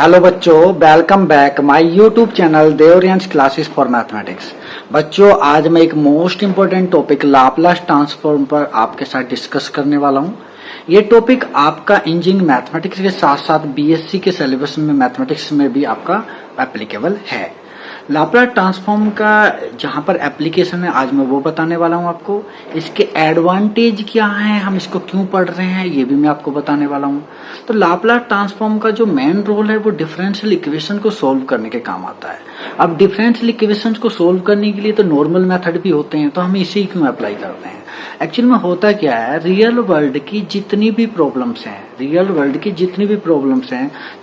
Hello बच्चों, welcome back my YouTube channel Deorians classes for mathematics. बच्चों, आज मैं एक most important topic Laplace transform पर आपके साथ डिस्कस करने वाला हूं। ये टॉपिक आपका इंजीनियरिंग मैथमेटिक्स के साथ साथ बीएससी के सिलेबस में मैथमेटिक्स में भी आपका एप्लीकेबल है। लाप्लास ट्रांसफॉर्म का जहां पर एप्लीकेशन है आज मैं वो बताने वाला हूं आपको। इसके एडवांटेज क्या हैं, हम इसको क्यों पढ़ रहे हैं, ये भी मैं आपको बताने वाला हूं। तो लाप्लास ट्रांसफॉर्म का जो मेन रोल है वो डिफरेंशियल इक्वेशन को सोल्व करने के काम आता है। अब डिफरेंशियल इक्वेशन को सोल्व करने के लिए तो नॉर्मल मेथड भी होते हैं, तो हम इसे क्यों अप्लाई करते हैं। एक्चुअली में होता क्या है, रियल वर्ल्ड की जितनी भी प्रॉब्लम्स हैं,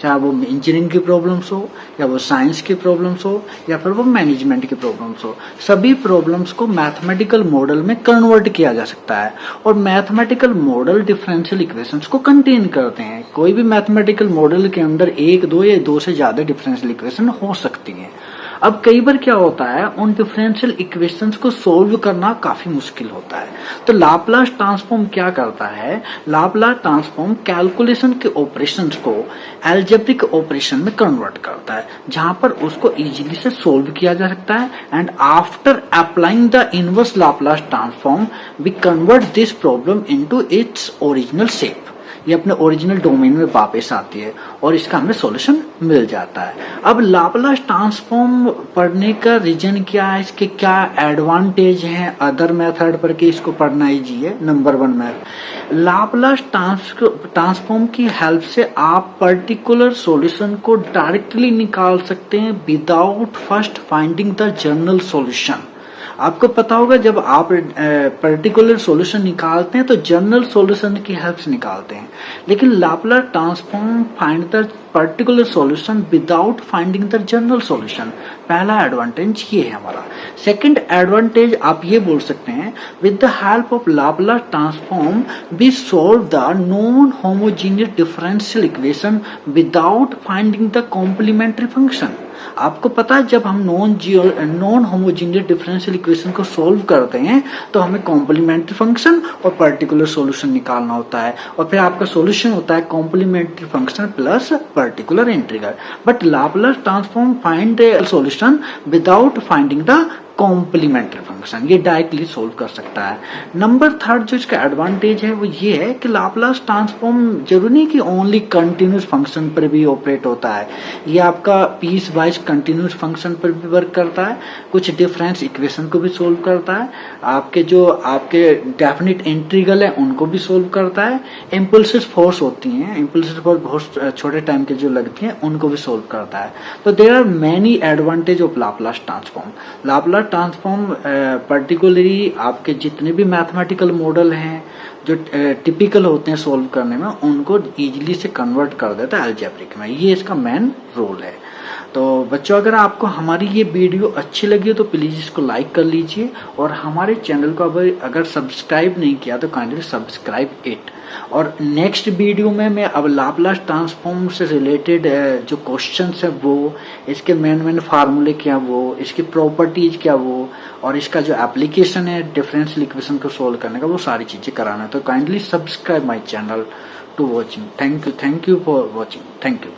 चाहे वो इंजीनियरिंग की प्रॉब्लम्स हो या वो साइंस की प्रॉब्लम्स हो या फिर वो मैनेजमेंट की प्रॉब्लम्स हो, सभी प्रॉब्लम्स को मैथमेटिकल मॉडल में कन्वर्ट किया जा सकता है। और मैथमेटिकल मॉडल डिफरेंशियल इक्वेशंस को कंटेन करते हैं। कोई भी मैथमेटिकल मॉडल के अंदर एक, दो या दो से ज्यादा डिफरेंशियल इक्वेशन हो सकती हैं। अब कई बार क्या होता है, उन डिफरेंशियल इक्वेशंस को सोल्व करना काफी मुश्किल होता है। तो लाप्लास ट्रांसफॉर्म क्या करता है, लाप्लास ट्रांसफॉर्म कैलकुलेशन के ऑपरेशंस को अलजेब्रिक ऑपरेशन में कन्वर्ट करता है, जहां पर उसको इजीली से सोल्व किया जा सकता है। And after applying the inverse Laplace transform we convert this problem into its original shape. ये अपने ओरिजिनल डोमेन में वापस आती है और इसका हमें सॉल्यूशन मिल जाता है। अब लाप्लास ट्रांसफॉर्म पढ़ने का रीजन क्या है, इसके क्या एडवांटेज हैं अदर मेथड पर कि इसको पढ़ना इजी है। Number one method, Laplace transform की हेल्प से आप पर्टिकुलर सॉल्यूशन को डायरेक्टली निकाल सकते हैं without first finding the general solution. आपको पता होगा जब आप पर्टिकुलर सॉल्यूशन निकालते हैं तो जनरल सॉल्यूशन की हेल्प से निकालते हैं, लेकिन Laplace transform find the particular solution without finding the general solution. पहला एडवांटेज ये है हमारा। सेकंड एडवांटेज आप ये बोल सकते हैं, with the help of Laplace transform we solve the non homogeneous differential equation without finding the complementary function. आपको पता है जब हम नॉन होमोजीनियस डिफरेंशियल इक्वेशन को सोल्व करते हैं तो हमें कॉम्प्लीमेंट्री फंक्शन और पर्टिकुलर सॉल्यूशन निकालना होता है, और फिर आपका सॉल्यूशन होता है complementary function plus particular integral. But Laplace transform find the solution without finding the complementary function, ये डायरेक्टली सोल्व कर सकता है। नंबर थर्ड जो इसका एडवांटेज है वो ये है कि लाप्लास ट्रांसफॉर्म जरूरी नहीं कि ओनली कंटिन्यूस फंक्शन पर भी ऑपरेट होता है, ये आपका पीस वाइज कंटिन्यूस फंक्शन पर भी वर्क करता है, कुछ डिफरेंस इक्वेशन को भी सोल्व करता है, आपके डेफिनेट इंटीग्रल है उनको भी सोल्व करता है, इम्पल्सिव फोर्स होती हैं, इम्पल्सिव फोर्स बहुत छोटे टाइम के जो लगती हैं उनको भी सोल्व करता है। तो there are many advantage of Laplace transform. Laplace transform particularly आपके जितने भी मैथमेटिकल मॉडल हैं जो टिपिकल होते हैं सोल्व करने में, उनको इजीली से कन्वर्ट कर देता है अलजेब्रिक में। ये इसका मेन रोल है। तो बच्चों, अगर आपको हमारी ये वीडियो अच्छी लगी हो तो प्लीज इसको लाइक कर लीजिए, और हमारे चैनल को अगर सब्सक्राइब नहीं किया तो काइंडली सब्सक्राइब इट। और नेक्स्ट वीडियो में मैं अब लाप्लास ट्रांसफॉर्म से रिलेटेड जो क्वेश्चंस है वो, इसके मेन फार्मूले क्या वो, इसकी प्रॉपर्टीज क्या वो, और इसका जो एप्लीकेशन है डिफरेंशियल इक्वेशन को सोल्व करने का, वो सारी चीजें कराना है। तो kindly subscribe my channel to watching. Thank you for watching. Thank you.